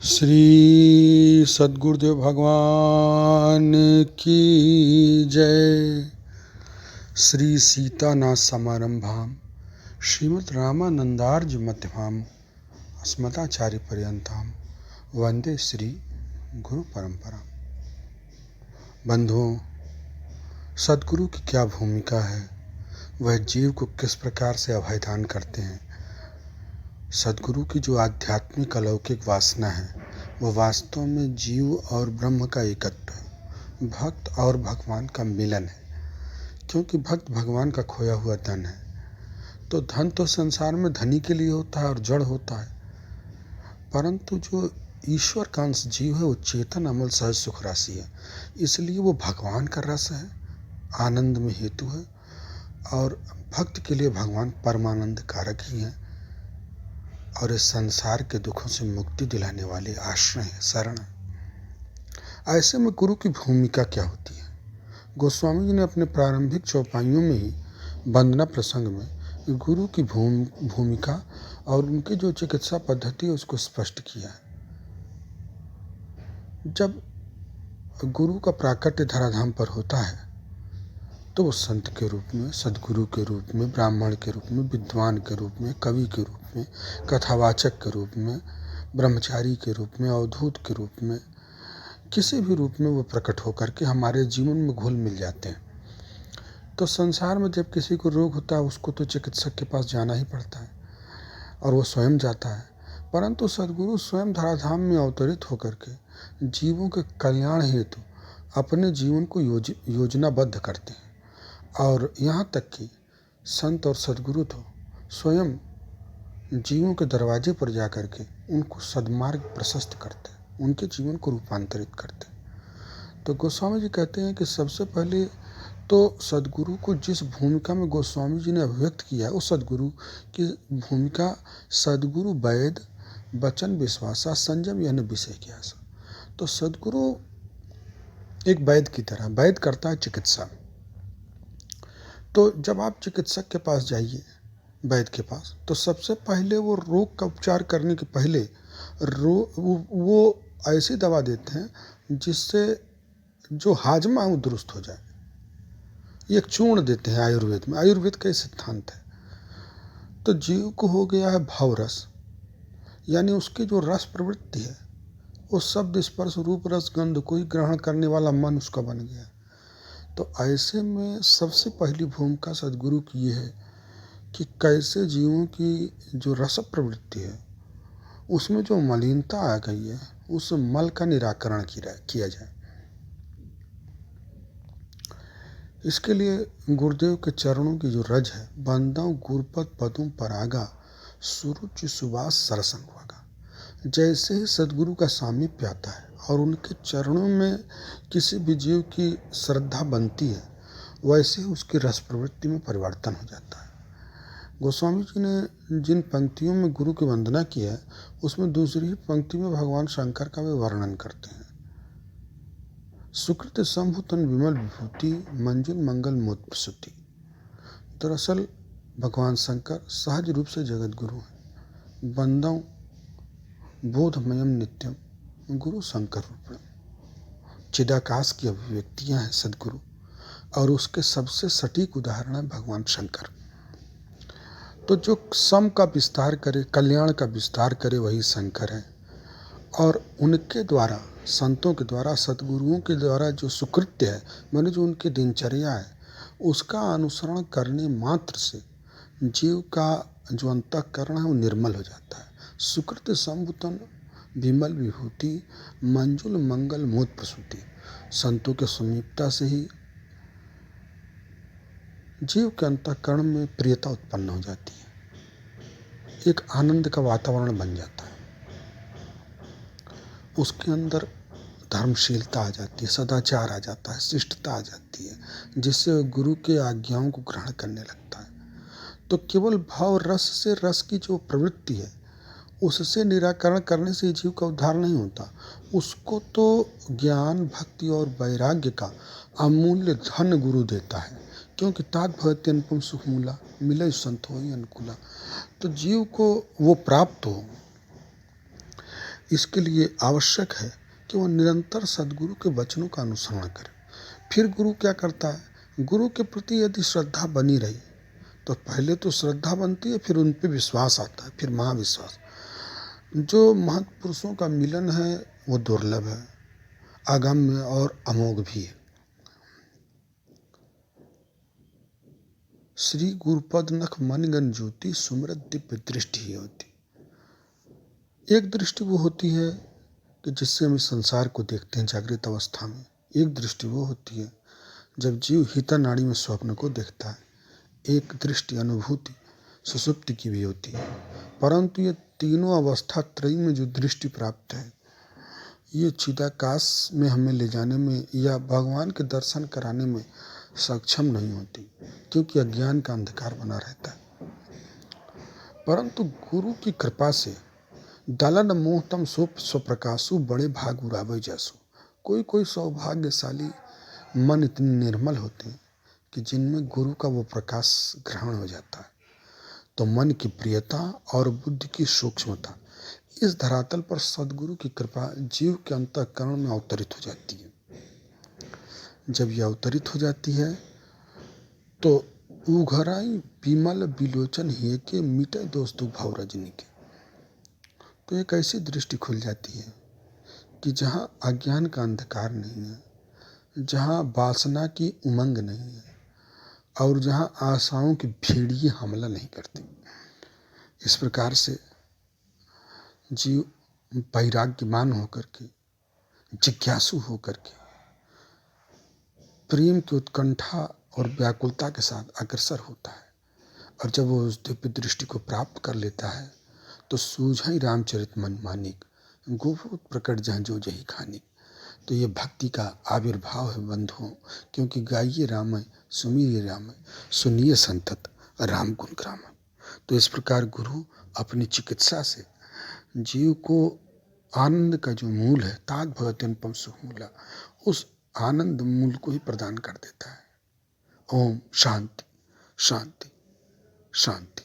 श्री सद्गुरुदेव भगवान की जय। श्री सीतानाथ समारंभाम श्रीमद् रामानंदार्य मध्यमाम अस्मदाचार्य पर्यंताम वंदे श्री गुरु परंपरा। बंधुओं, सद्गुरु की क्या भूमिका है, वह जीव को किस प्रकार से अभयदान करते हैं। सद्गुरु की जो आध्यात्मिक अलौकिक वासना है वह वास्तव में जीव और ब्रह्म का एकत्व है, भक्त और भगवान का मिलन है। क्योंकि भक्त भगवान का खोया हुआ धन है। तो धन तो संसार में धनी के लिए होता है और जड़ होता है, परंतु जो ईश्वर का अंश जीव है वो चेतन अमल सहज सुख राशि है। इसलिए वो भगवान का रस है, आनंद में हेतु है, और भक्त के लिए भगवान परमानंद कारक ही हैं और इस संसार के दुखों से मुक्ति दिलाने वाले आश्रय है, शरण है। ऐसे में गुरु की भूमिका क्या होती है? गोस्वामी जी ने अपने प्रारंभिक चौपाइयों में ही वंदना प्रसंग में गुरु की भूमिका और उनकी जो चिकित्सा पद्धति है उसको स्पष्ट किया है। जब गुरु का प्राकट्य धराधाम पर होता है तो वो संत के रूप में, सद्गुरु के रूप में, ब्राह्मण के रूप में, विद्वान के रूप में, कवि के रूप में, कथावाचक के रूप में, ब्रह्मचारी के रूप में, अवधूत के रूप में, किसी भी रूप में वो प्रकट होकर के हमारे जीवन में घुल मिल जाते हैं। तो संसार में जब किसी को रोग होता है उसको तो चिकित्सक के पास जाना ही पड़ता है और वो स्वयं जाता है, परंतु सद्गुरु स्वयं धराधाम में अवतरित होकर के जीवों के कल्याण हेतु अपने जीवन को योजनाबद्ध करते हैं। और यहाँ तक कि संत और सद्गुरु तो स्वयं जीवों के दरवाजे पर जाकर के उनको सद्मार्ग प्रशस्त करते हैं, उनके जीवन को रूपांतरित करते हैं। तो गोस्वामी जी कहते हैं कि सबसे पहले तो सद्गुरु को जिस भूमिका में गोस्वामी जी ने अभिव्यक्त किया है उस सद्गुरु की भूमिका सद्गुरु वैद वचन विश्वासा संयम यानी विषय ज्ञास। तो सद्गुरु एक वैद की तरह, वैद करता है चिकित्सा। तो जब आप चिकित्सक के पास जाइए, वैद्य के पास, तो सबसे पहले वो रोग का उपचार करने के पहले वो ऐसी दवा देते हैं जिससे जो हाजमा है वो दुरुस्त हो जाए। एक चूर्ण देते हैं आयुर्वेद में, आयुर्वेद का सिद्धांत है। तो जीव को हो गया है भावरस, यानी उसकी जो रस प्रवृत्ति है वो शब्द स्पर्श रूप रस गंध को ही ग्रहण करने वाला मन उसका बन गया। तो ऐसे में सबसे पहली भूमिका सद्गुरु की ये है कि कैसे जीवों की जो रस प्रवृत्ति है उसमें जो मलिनता आ गई है उस मल का निराकरण किया जाए। इसके लिए गुरुदेव के चरणों की जो रज है, बंदों गुरपत पदों परागा सुरुचि सुवास सरसंगवागा। जैसे ही सद्गुरु का सामीप्य आता है और उनके चरणों में किसी भी जीव की श्रद्धा बनती है, वैसे ही उसकी रस प्रवृत्ति में परिवर्तन हो जाता है। गोस्वामी जी ने जिन पंक्तियों में गुरु की वंदना की है उसमें दूसरी पंक्ति में भगवान शंकर का वे वर्णन करते हैं। सुकृत संभुतन विमल विभूति मंजुल मंगल मोद प्रसूति। दरअसल भगवान शंकर सहज रूप से जगत गुरु हैं। बंदों बोधमयम नित्यम गुरु शंकर रूप। चिदाकाश की अभिव्यक्तियां हैं सद्गुरु, और उसके सबसे सटीक उदाहरण है भगवान शंकर। तो जो सम का विस्तार करे, कल्याण का विस्तार करे, वही शंकर है। और उनके द्वारा, संतों के द्वारा, सद्गुरुओं के द्वारा जो सुकृत्य है, माने जो उनकी दिनचर्या है, उसका अनुसरण करने मात्र से जीव का जो अंतःकरण है वो निर्मल हो जाता है। सुकृत संभुतन विमल विभूति मंजुल मंगल मोद प्रसूति। संतों के समीपता से ही जीव के अंतःकरण में प्रियता उत्पन्न हो जाती है, एक आनंद का वातावरण बन जाता है, उसके अंदर धर्मशीलता आ जाती है, सदाचार आ जाता है, शिष्टता आ जाती है, जिससे गुरु के आज्ञाओं को ग्रहण करने लगता है। तो केवल भाव रस से, रस की जो प्रवृत्ति है उससे निराकरण करने से जीव का उद्धार नहीं होता। उसको तो ज्ञान, भक्ति और वैराग्य का अमूल्य धन गुरु देता है। क्योंकि तात भगति अनुपम सुख मूला मिले संत हो अनुकूला। तो जीव को वो प्राप्त हो इसके लिए आवश्यक है कि वह निरंतर सद्गुरु के वचनों का अनुसरण करे। फिर गुरु क्या करता है, गुरु के प्रति यदि श्रद्धा बनी रही तो पहले तो श्रद्धा बनती है, फिर उन पे विश्वास आता है, फिर महाविश्वास। जो महत्पुरुषों का मिलन है वो दुर्लभ है, अगम्य और अमोघ भी है। श्री गुरुपद नख मनगन ज्योति सुमरत दिव्य दृष्टि ही होती। एक दृष्टि वो होती है कि जिससे हम इस संसार को देखते हैं जागृत अवस्था में। एक दृष्टि वो होती है जब जीव हिता नाड़ी में स्वप्न को देखता है। एक दृष्टि अनुभूति सुषुप्ति की भी होती है। परंतु ये तीनों अवस्था त्रयी में जो दृष्टि प्राप्त है, ये चिदाकाश में हमें ले जाने में या भगवान के दर्शन कराने में सक्षम नहीं होती, क्योंकि अज्ञान का अंधकार बना रहता है। परंतु गुरु की कृपा से दलन मोहतम सोप स्वप्रकाशु बड़े भाग उड़ावे जैसो। कोई कोई सौभाग्यशाली मन इतने निर्मल होते हैं कि जिनमें गुरु का वो प्रकाश ग्रहण हो जाता है, तो मन की प्रियता और बुद्धि की सूक्ष्मता इस धरातल पर सद्गुरु की कृपा जीव के अंतःकरण में अवतरित हो जाती है। जब यह अवतरित हो जाती है तो उघराई विमल बिलोचन हिय के मिटे दोष दुख भाव रजनी के। तो एक ऐसी दृष्टि खुल जाती है कि जहाँ अज्ञान का अंधकार नहीं है, जहाँ वासना की उमंग नहीं है और जहाँ आशाओं की भेड़िए हमला नहीं करती। इस प्रकार से जीव वैराग्यमान होकर के, जिज्ञासु होकर के, प्रेम की उत्कंठा और व्याकुलता के साथ अग्रसर होता है। और जब वो उस दिव्य दृष्टि को प्राप्त कर लेता है तो सूझई रामचरित मन मानिक, गोपूत प्रकट जहाँ जो जही खानिक। तो ये भक्ति का आविर्भाव है बंधुओं, क्योंकि गाइए रामय सुमिरिए रामय सुनिए संतत राम गुण ग्रामय। तो इस प्रकार गुरु अपनी चिकित्सा से जीव को आनंद का जो मूल है, तात भगति अनुपम सुमूला, उस आनंद मूल को ही प्रदान कर देता है। ओम शांति शांति शांति।